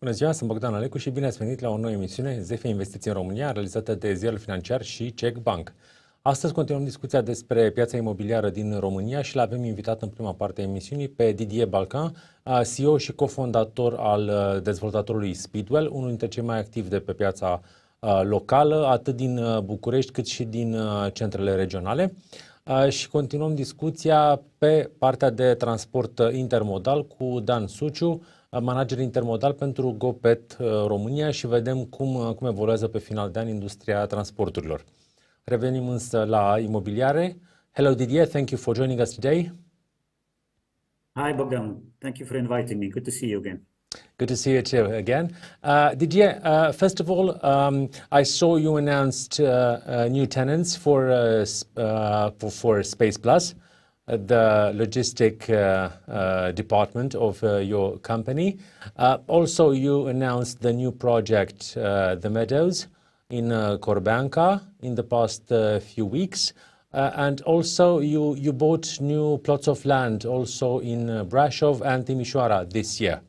Bună ziua, sunt Bogdan Alecu și bine ați venit la o nouă emisiune ZF Investiții în România, realizată de Ziarul Financiar și CEC Bank. Astăzi continuăm discuția despre piața imobiliară din România și l-avem invitat în prima parte a emisiunii pe Didier Balcaen, CEO și cofondator al dezvoltatorului Speedwell, unul dintre cei mai activi de pe piața locală, atât din București cât și din centrele regionale. Și continuăm discuția pe partea de transport intermodal cu Dan Suciu, manager intermodal pentru GoPet România, și vedem cum evoluează pe final de an industria transporturilor. Revenim însă la imobiliare. Hello Didier, thank you for joining us today. Hi Bogdan, thank you for inviting me. Good to see you again. Good to see you too again. Didier, first of all, I saw you announced new tenants for Space Plus, the logistic department of your company. Also, you announced the new project, The Meadows, in Corbeanca in the past few weeks. And also, you bought new plots of land also in Brașov and Timișoara this year.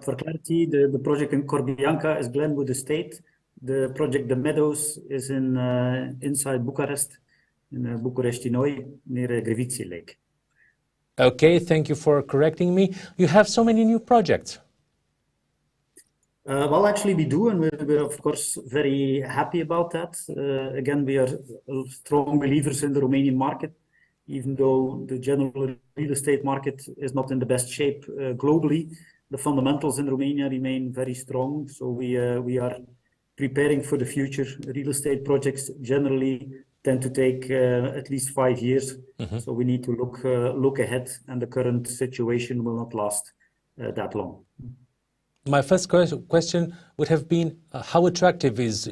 For clarity, the project in Corbeanca is Glenwood Estate. The project The Meadows is inside Bucharest, in București Noi, near Grivici Lake. Okay, thank you for correcting me. You have so many new projects. Well, actually we do, and we're of course very happy about that. Again, we are strong believers in the Romanian market, even though the general real estate market is not in the best shape globally. The fundamentals in Romania remain very strong, so we are preparing for the future. Real estate projects generally tend to take at least 5 years, so we need to look ahead, and the current situation will not last that long. My first question would have been, how attractive is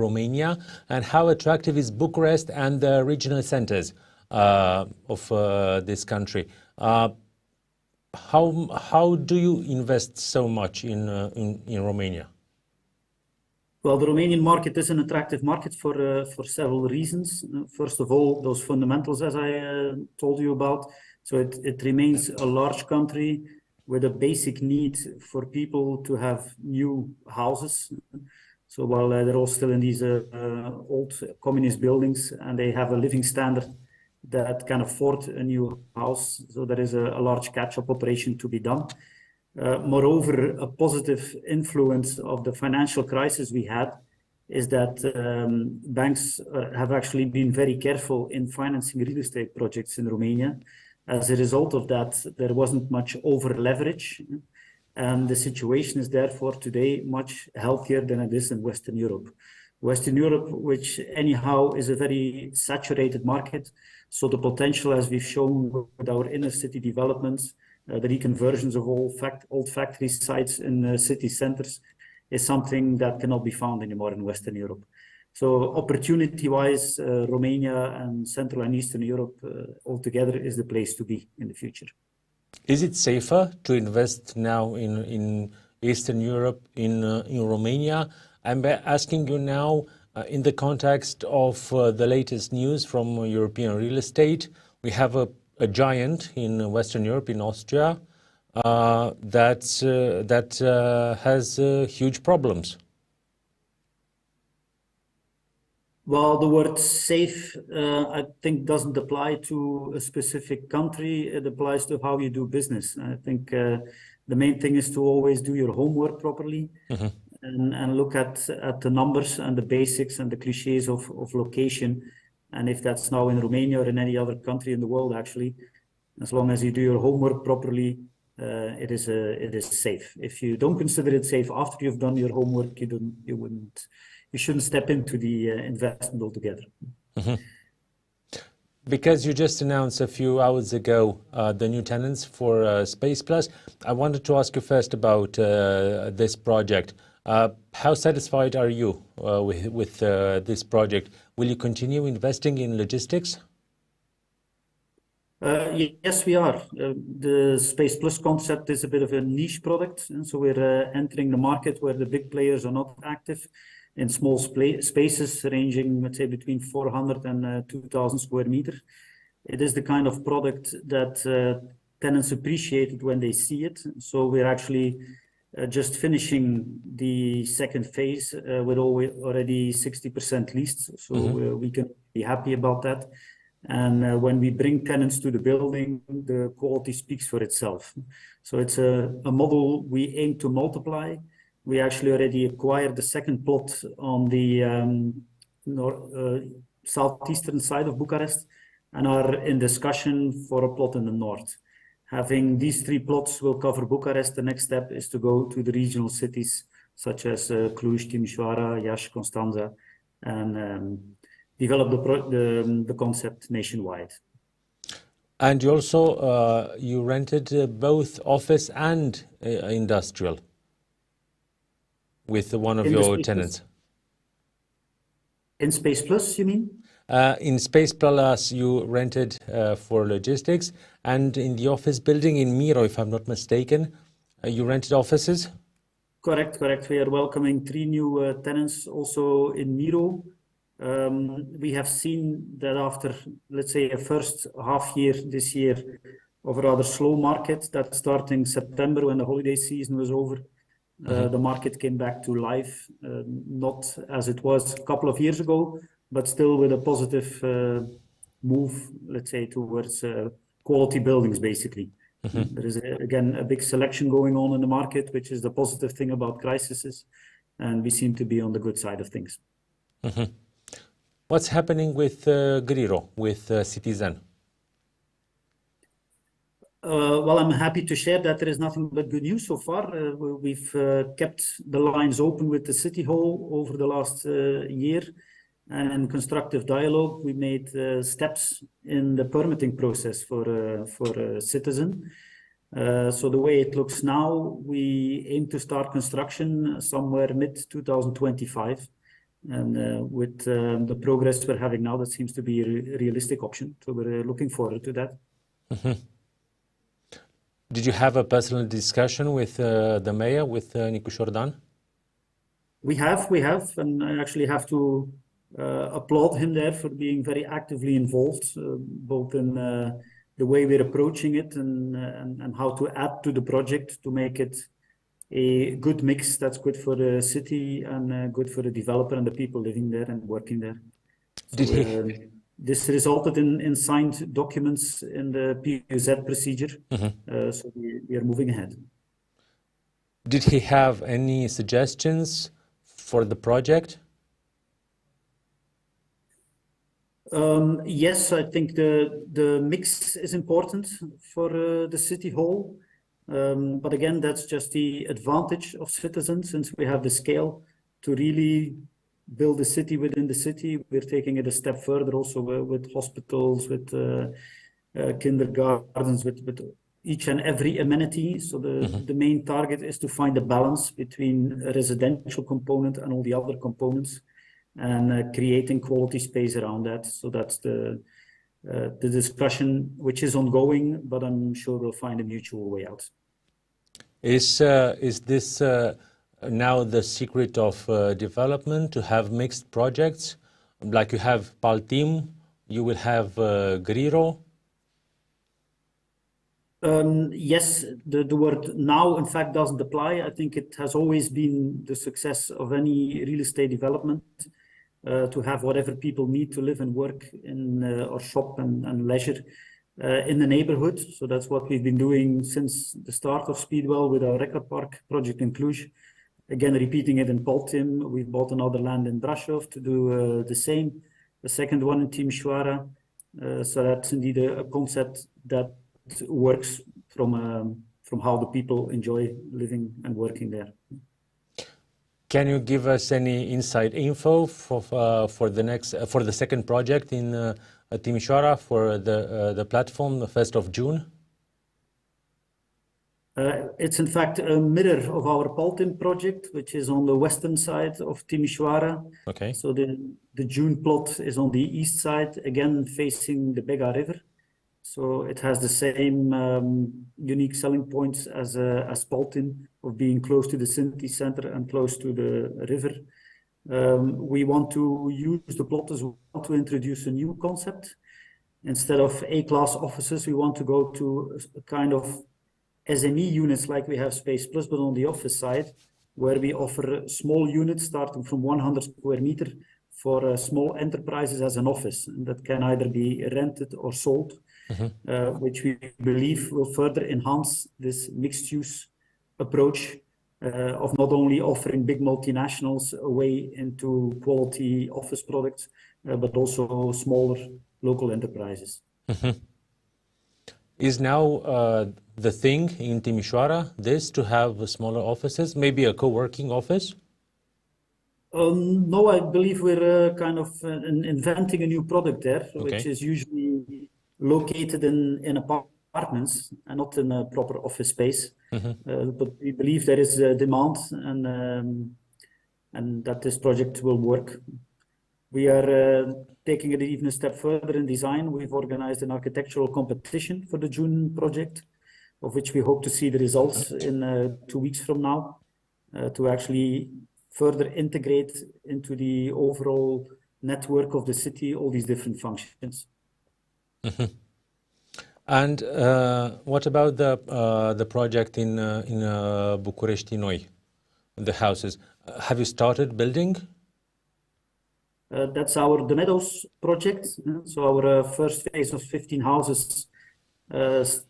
Romania, and how attractive is Bucharest and the regional centers of this country? How do you invest so much in Romania? Well, the Romanian market is an attractive market for several reasons. First of all, those fundamentals, as I told you about. So it remains a large country with a basic need for people to have new houses. So while they're all still in these old communist buildings, and they have a living standard that can afford a new house, so there is a large catch-up operation to be done. Moreover, a positive influence of the financial crisis we had is that banks have actually been very careful in financing real estate projects in Romania. As a result of that, there wasn't much over leverage, and the situation is therefore today much healthier than it is in Western Europe. Western Europe, which anyhow is a very saturated market, so the potential, as we've shown with our inner city developments, the reconversions of old factory sites in city centers, is something that cannot be found anymore in Western Europe. So opportunity-wise, Romania and Central and Eastern Europe altogether is the place to be in the future. Is it safer to invest now in Eastern Europe, in Romania? I'm asking you now in the context of the latest news from European real estate. We have a giant in Western Europe, in Austria, that has huge problems. Well, the word safe, I think, doesn't apply to a specific country. It applies to how you do business. I think the main thing is to always do your homework properly, and look at the numbers and the basics and the cliches of location And if that's now in Romania or in any other country in the world, actually, as long as you do your homework properly, it is safe. If you don't consider it safe after you've done your homework, you shouldn't step into the investment altogether. Because you just announced a few hours ago the new tenants for Space Plus, I wanted to ask you first about this project. How satisfied are you with this project? Will you continue investing in logistics? Yes, we are. The Space Plus concept is a bit of a niche product, and so we're entering the market where the big players are not active in small spaces ranging, let's say, between 400 and 2,000 square meters. It is the kind of product that tenants appreciate it when they see it. So we're actually just finishing the second phase with already 60% leased. So we can be happy about that. And when we bring tenants to the building, the quality speaks for itself. So it's a model we aim to multiply. We actually already acquired the second plot on the southeastern side of Bucharest and are in discussion for a plot in the north. Having these three plots will cover Bucharest. The next step is to go to the regional cities such as Cluj, Timișoara, Iași, Constanța, and develop the concept nationwide. And you also you rented both office and industrial with one of your tenants. In Space Plus, you mean? In Space Plus, you rented for logistics, and in the office building in Miro, if I'm not mistaken, you rented offices? Correct. We are welcoming 3 new tenants also in Miro. We have seen that after, let's say, a first half year this year of a rather slow market, that starting September when the holiday season was over, the market came back to life, not as it was a couple of years ago, but still with a positive move, let's say, towards quality buildings, basically. There is, again, a big selection going on in the market, which is the positive thing about crises, and we seem to be on the good side of things. What's happening with Griro, with Citizen? Well, I'm happy to share that there is nothing but good news so far. We've kept the lines open with the City Hall over the last year, and in constructive dialogue, we made steps in the permitting process for Citizen. So the way it looks now, we aim to start construction somewhere mid-2025. And with the progress we're having now, that seems to be a realistic option. So we're looking forward to that. Did you have a personal discussion with the mayor, with Nicu Șordan? We have, and I actually have to applaud him there for being very actively involved, both in the way we're approaching it and how to add to the project to make it a good mix that's good for the city and good for the developer and the people living there and working there. So, this resulted in signed documents in the PUZ procedure, so we are moving ahead. Did he have any suggestions for the project? Yes, I think the mix is important for the City Hall. But again, that's just the advantage of Citizen, since we have the scale to really build a city within the city. We're taking it a step further also with hospitals, with kindergartens, with each and every amenity. So the main target is to find a balance between a residential component and all the other components, and creating quality space around that. So that's the discussion, which is ongoing, but I'm sure we'll find a mutual way out. Is this now the secret of development, to have mixed projects? Like you have Paltim, you will have Griro? Yes, the word now, in fact, doesn't apply. I think it has always been the success of any real estate development to have whatever people need to live and work in or shop and leisure in the neighborhood. So that's what we've been doing since the start of Speedwell with our Record Park project in Cluj. Again, repeating it in Paltim. We've bought another land in Brașov to do the same. the second one in Timișoara. So that's indeed a concept that works from how the people enjoy living and working there. Can you give us any inside info for the second project in Timișoara for the platform, the 1st of June? It's in fact a mirror of our Paltin project, which is on the western side of Timișoara. Okay. So the June plot is on the east side, again facing the Bega River. So it has the same unique selling points as Paltin, of being close to the city center and close to the river. We want to use the plot as well to introduce a new concept. Instead of A-class offices, we want to go to a kind of SME units like we have Space Plus, but on the office side, where we offer small units starting from 100 square meter for small enterprises as an office, and that can either be rented or sold, which we believe will further enhance this mixed-use approach of not only offering big multinationals a way into quality office products, but also smaller local enterprises. Is now the thing in Timișoara to have smaller offices, maybe a co-working office? No, I believe we're kind of inventing a new product there, Okay. which is usually located in apartments and not in a proper office space. But we believe there is a demand and that this project will work. We are taking it even a step further in design. We've organized an architectural competition for the June project, of which we hope to see the results in 2 weeks from now, to actually further integrate into the overall network of the city all these different functions. And what about the project in București Noi, the houses? Have you started building? That's the Meadows project. So our first phase of 15 houses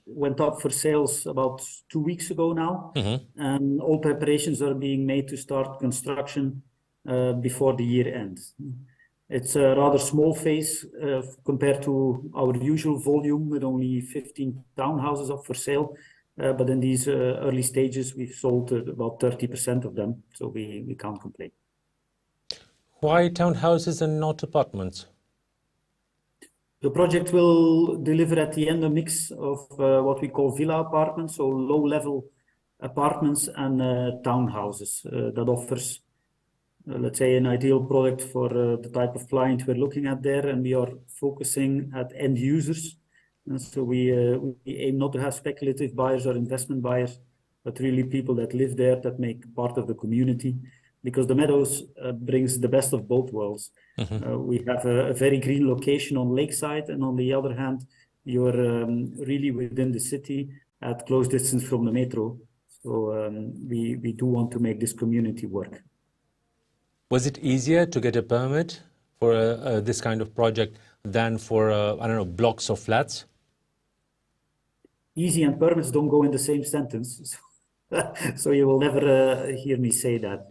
went up for sales about 2 weeks ago now, and all preparations are being made to start construction before the year ends. It's a rather small phase compared to our usual volume, with only 15 townhouses up for sale. But in these early stages, we've sold about 30% of them, so we can't complain. Why townhouses and not apartments? The project will deliver at the end a mix of what we call villa apartments, so low-level apartments and townhouses. That offers, let's say, an ideal product for the type of client we're looking at there, and we are focusing at end users. And so we aim not to have speculative buyers or investment buyers, but really people that live there, that make part of the community. Because the Meadows brings the best of both worlds. We have a very green location on lakeside, and on the other hand, you're really within the city at close distance from the metro. So we do want to make this community work. Was it easier to get a permit for this kind of project than for, I don't know, blocks of flats? Easy and permits don't go in the same sentence. So you will never hear me say that.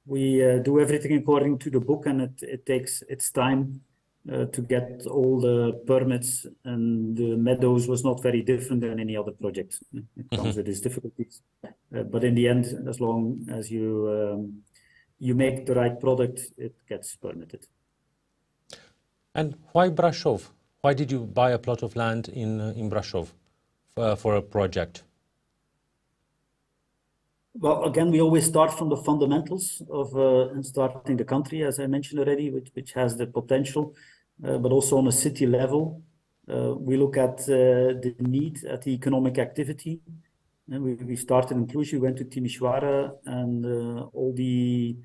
We do everything according to the book, and it takes its time to get all the permits, and the Meadows was not very different than any other project. It comes with its difficulties. But in the end, as long as you make the right product, it gets permitted. And why Brașov? Why did you buy a plot of land in Brașov for a project? Well, again, we always start from the fundamentals of starting the country, as I mentioned already, which has the potential, but also on a city level. We look at the need, at the economic activity. And we started in Cluj, we went to Timișoara, and all the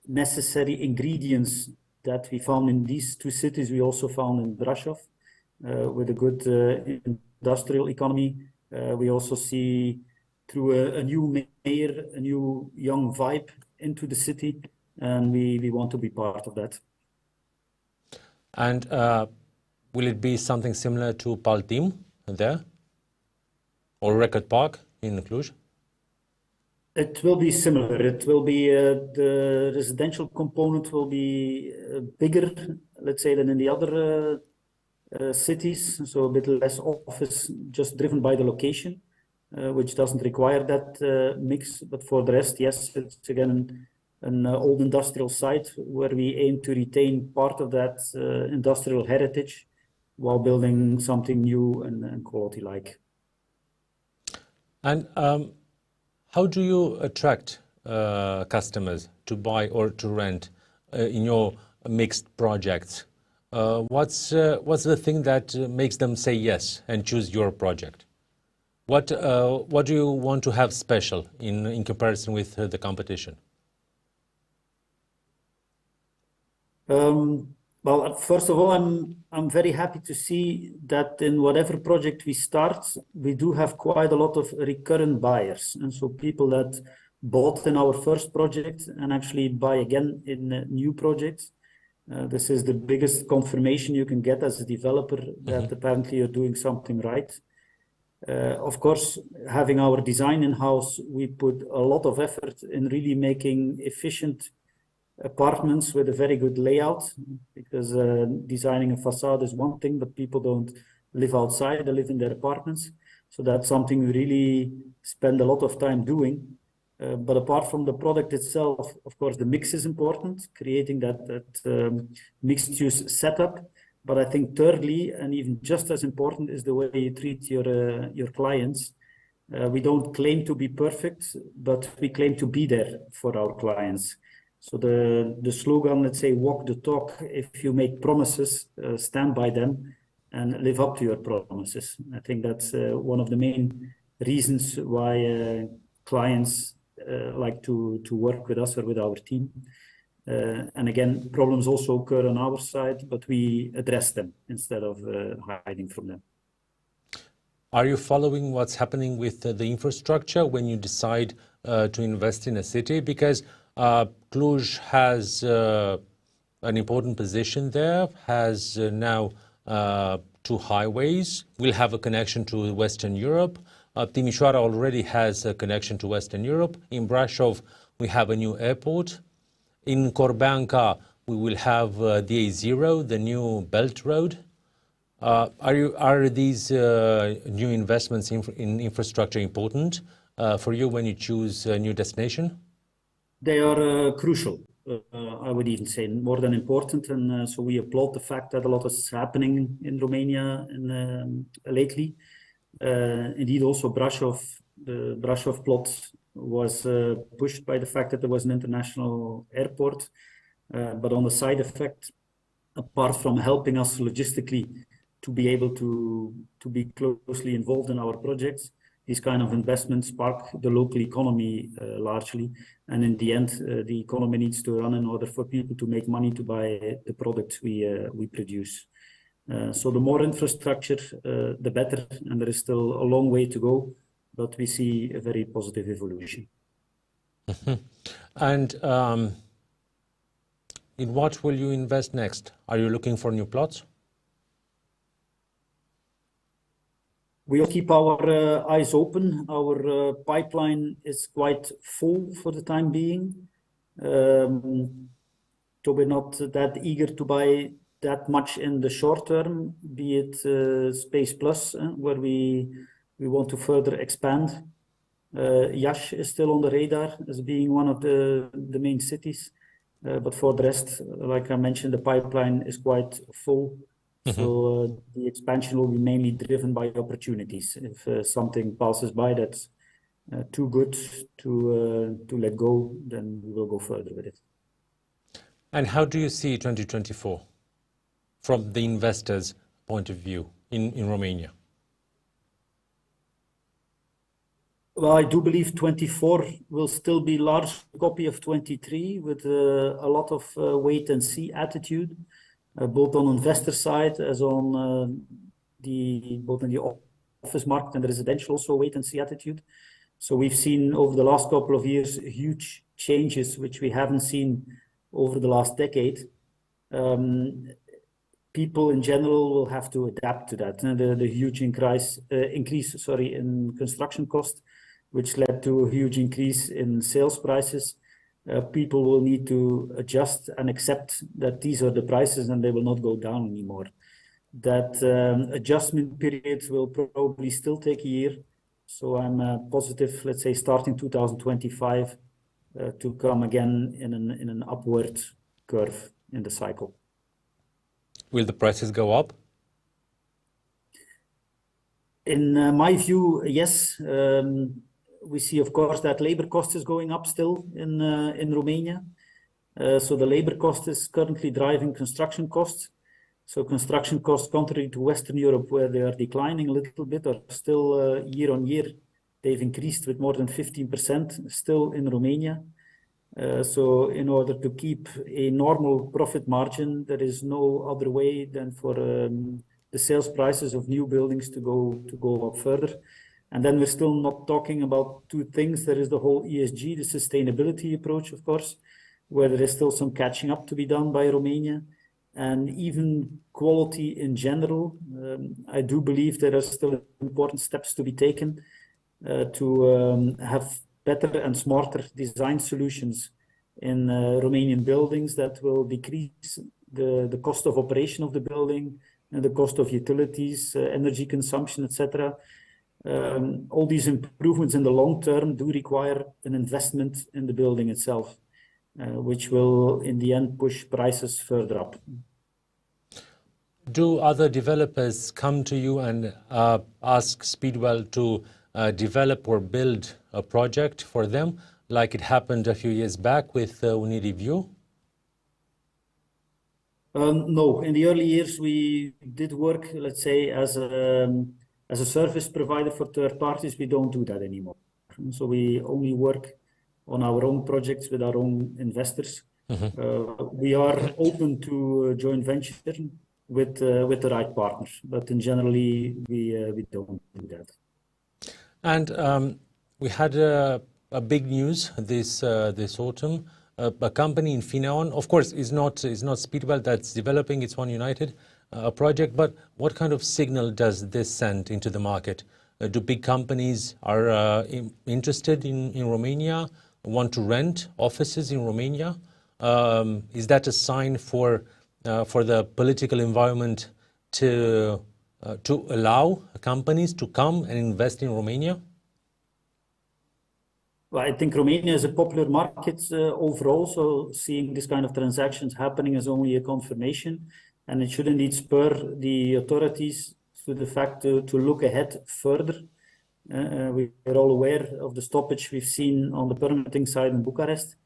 necessary ingredients that we found in these two cities, we also found in Brașov, with a good industrial economy. We also see through a new mayor, a new young vibe into the city, and we want to be part of that. And will it be something similar to Paltim there? Or Record Park in Cluj? It will be similar. It will be the residential component will be bigger, let's say, than in the other cities. So a bit less office, just driven by the location, which doesn't require that mix. But for the rest, yes, it's again an old industrial site where we aim to retain part of that industrial heritage while building something new and quality-like. And how do you attract customers to buy or to rent in your mixed projects? What's the thing that makes them say yes and choose your project? What do you want to have special in comparison with the competition? Well, first of all, I'm very happy to see that in whatever project we start, we do have quite a lot of recurrent buyers, and so people that bought in our first project and actually buy again in new projects. This is the biggest confirmation you can get as a developer that apparently you're doing something right. Of course, having our design in-house, we put a lot of effort in really making efficient apartments with a very good layout, because designing a facade is one thing, but people don't live outside, they live in their apartments. So that's something we really spend a lot of time doing. But apart from the product itself, of course, the mix is important, creating that mixed-use setup. But I think thirdly, and even just as important, is the way you treat your clients. We don't claim to be perfect, but we claim to be there for our clients. So the slogan, let's say, walk the talk. If you make promises, stand by them and live up to your promises. I think that's one of the main reasons why clients like to work with us or with our team. And again, problems also occur on our side, but we address them instead of hiding from them. Are you following what's happening with the infrastructure when you decide to invest in a city? Because Cluj has an important position there, has now 2 highways, will have a connection to Western Europe. Timișoara already has a connection to Western Europe. In Brașov, we have a new airport. In Corbeanca, we will have the A0, the new belt road. Are these new investments in infrastructure important for you when you choose a new destination? They are crucial, I would even say, more than important. And so we applaud the fact that a lot is happening in Romania lately. Indeed, also Brașov, the Brașov plot was pushed by the fact that there was an international airport. But on the side effect, apart from helping us logistically to be able to be closely involved in our projects, these kind of investments spark the local economy largely. And in the end, the economy needs to run in order for people to make money to buy the products we produce. So the more infrastructure, the better. And there is still a long way to go, but we see a very positive evolution. And in what will you invest next? Are you looking for new plots? We'll keep our eyes open. Our pipeline is quite full for the time being. So we're not that eager to buy that much in the short term, be it Space Plus, where we want to further expand. Iași is still on the radar as being one of the main cities. But for the rest, like I mentioned, the pipeline is quite full. So the expansion will be mainly driven by opportunities. If something passes by that's too good to let go, then we will go further with it. And how do you see 2024 from the investor's point of view in Romania? Well, I do believe 24 will still be a large copy of 23 with a lot of wait and see attitude, both on investor side as on both in the office market and the residential also wait and see attitude. So we've seen over the last couple of years huge changes which we haven't seen over the last decade. People in general will have to adapt to that. The huge increase in construction cost which led to a huge increase in sales prices. People will need to adjust and accept that these are the prices and they will not go down anymore. That adjustment period will probably still take a year. So I'm positive, let's say, starting 2025 to come again in an upward curve in the cycle. Will the prices go up? In my view, yes. We see, of course, that labor cost is going up still in Romania. So the labor cost is currently driving construction costs. So construction costs, contrary to Western Europe, where they are declining a little bit, are still year on year. They've increased with more than 15% still in Romania. So in order to keep a normal profit margin, there is no other way than for the sales prices of new buildings to go up further. And then we're still not talking about two things. There is the whole ESG, the sustainability approach, of course, where there is still some catching up to be done by Romania. And even quality in general, I do believe there are still important steps to be taken to have better and smarter design solutions in Romanian buildings that will decrease the cost of operation of the building and the cost of utilities, energy consumption, etc. All these improvements in the long term do require an investment in the building itself, which will in the end push prices further up. Do other developers come to you and ask Speedwell to develop or build a project for them, like it happened a few years back with Unireview? No, in the early years we did work, let's say, as a service provider for third parties. We don't do that anymore. So we only work on our own projects with our own investors. We are open to joint venture with the right partner, but in generally we don't do that. And we had a big news this autumn. A company in Finland, of course, is not Speedwell that's developing its One United project, but what kind of signal does this send into the market? Do big companies are interested in Romania, want to rent offices in Romania? Is that a sign for the political environment to allow companies to come and invest in Romania? Well, I think Romania is a popular market overall, so seeing this kind of transactions happening is only a confirmation, and it should indeed spur the authorities to the fact to look ahead further. We are all aware of the stoppage we've seen on the permitting side in Bucharest.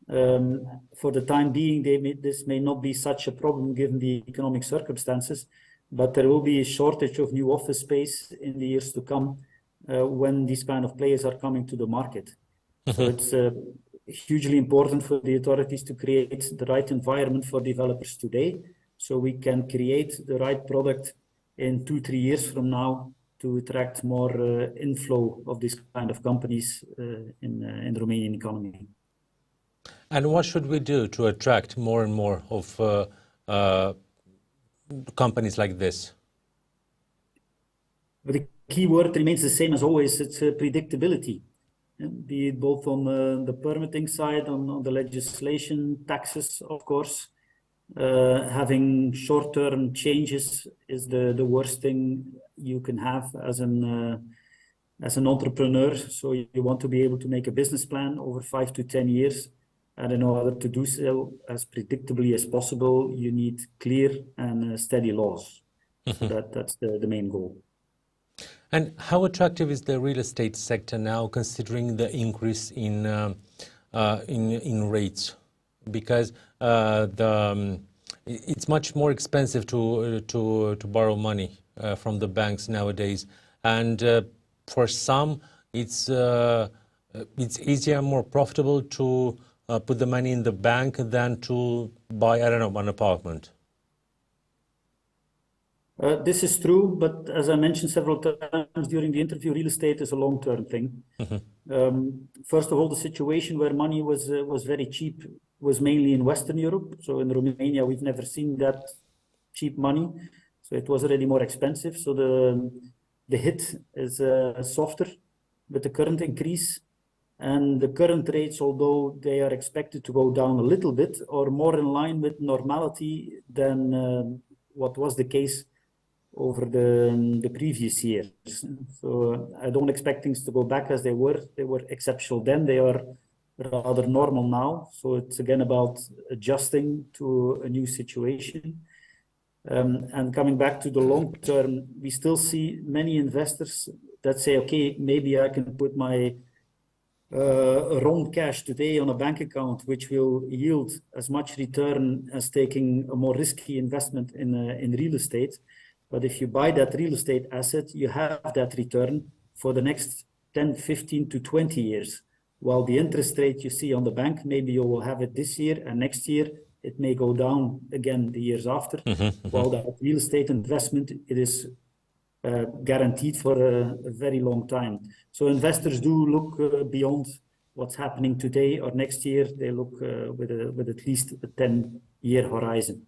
For the time being, this may not be such a problem given the economic circumstances, but there will be a shortage of new office space in the years to come when these kind of players are coming to the market. So it's hugely important for the authorities to create the right environment for developers today, so we can create the right product in 2-3 years from now to attract more inflow of this kind of companies in the Romanian economy. And what should we do to attract more and more of companies like this? But the key word remains the same as always. It's predictability, be it both on the permitting side, on the legislation, taxes, of course. Having short-term changes is the worst thing you can have as an entrepreneur. So you want to be able to make a business plan over 5 to 10 years. And in order to do so as predictably as possible, you need clear and steady laws. So that's the main goal. And how attractive is the real estate sector now, considering the increase in rates? Because it's much more expensive to borrow money from the banks nowadays, and for some it's easier and more profitable to put the money in the bank than to buy, I don't know, an apartment. This is true, but as I mentioned several times during the interview, real estate is a long-term thing. First of all, the situation where money was very cheap was mainly in Western Europe. So in Romania, we've never seen that cheap money. So it was already more expensive. So the hit is softer. with the current increase. And the current rates, although they are expected to go down a little bit, are more in line with normality than what was the case over the previous years. So I don't expect things to go back as they were. They were exceptional then. They are rather normal now. So it's again about adjusting to a new situation. And coming back to the long term, we still see many investors that say, okay, maybe I can put my raw cash today on a bank account, which will yield as much return as taking a more risky investment in real estate. But if you buy that real estate asset, you have that return for the next 10, 15 to 20 years. While the interest rate you see on the bank, maybe you will have it this year, and next year it may go down again the years after. While that real estate investment, it is guaranteed for a very long time. So investors do look beyond what's happening today or next year. They look with at least a 10-year horizon.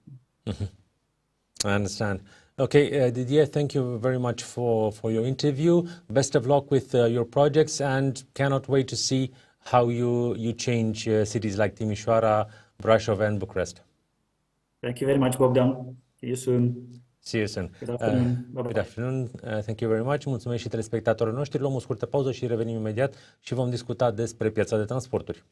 I understand. Okay, Didier, thank you very much for your interview. Best of luck with your projects, and cannot wait to see how you change cities like Timișoara, Brașov and Bucharest. Thank you very much, Bogdan. See you soon. See you soon. Good afternoon. Good afternoon. Thank you very much. Mulțumesc și telespectatorilor noștri. Luăm o scurtă pauză și revenim imediat și vom discuta despre piața de transporturi.